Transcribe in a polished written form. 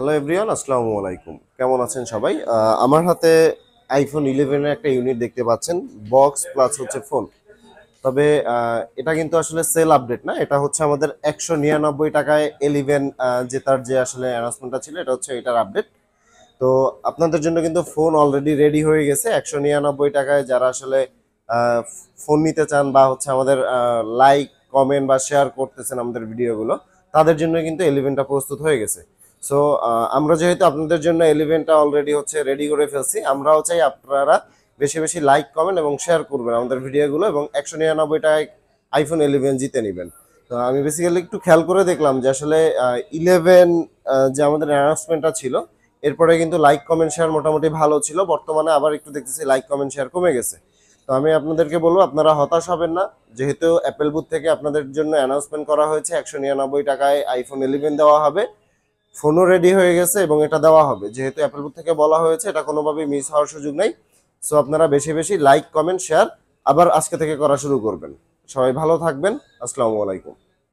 Hello everyone, আসসালামু আলাইকুম। কেমন আছেন সবাই? আমার হাতে আইফোন 11 এর একটা ইউনিট দেখতে পাচ্ছেন, বক্স প্লাস হচ্ছে ফোন। তবে এটা কিন্তু আসলে সেল আপডেট না, এটা হচ্ছে আমাদের 199 টাকায় 11 জেতার যে আসলে অ্যানাউন্সমেন্টটা ছিল, এটা হচ্ছে এটার আপডেট। তো আপনাদের জন্য কিন্তু ফোন অলরেডি রেডি হয়ে গেছে 199 টাকায়। যারা আসলে ফোন নিতে চান বা হচ্ছে আমাদের লাইক কমেন্ট বা শেয়ার করতেছেন আমাদের ভিডিওগুলো, তাদের জন্য কিন্তু 11টা প্রস্তুত হয়ে গেছে। সো আমরা যেহেতু আপনাদের জন্য 11টা অলরেডি হচ্ছে রেডি করে ফেলছি, আমরাও চাই আপনারা বেশি বেশি লাইক কমেন্ট এবং শেয়ার করবেন আমাদের ভিডিওগুলো, এবং 199 টাকায় আইফোন 11 জিতে নেবেন। তো আমি বেসিক্যালি একটু খেয়াল করে দেখলাম যে আসলে 11 যে আমাদের অ্যানাউন্সমেন্টটা ছিল, এরপরে কিন্তু লাইক কমেন্ট শেয়ার মোটামুটি ভালো ছিল। বর্তমানে আবার একটু দেখতেছি লাইক কমেন্ট শেয়ার কমে গেছে। তো আমি আপনাদেরকে বলবো, আপনারা হতাশ হবেন না। যেহেতু অ্যাপেল বুথ থেকে আপনাদের জন্য অ্যানাউন্সমেন্ট করা হয়েছে 199 টাকায় আইফোন 11 দেওয়া হবে, ফোনও রেডি হয়ে গেছে এবং এটা দেওয়া হবে। যেহেতু অ্যাপেল বুথ থেকে বলা হয়েছে, এটা কোনোভাবেই মিস হওয়ার সুযোগ নেই। সো আপনারা বেশি বেশি লাইক কমেন্ট শেয়ার আবার আজকে থেকে করা শুরু করবেন। সবাই ভালো থাকবেন। আসসালামু আলাইকুম।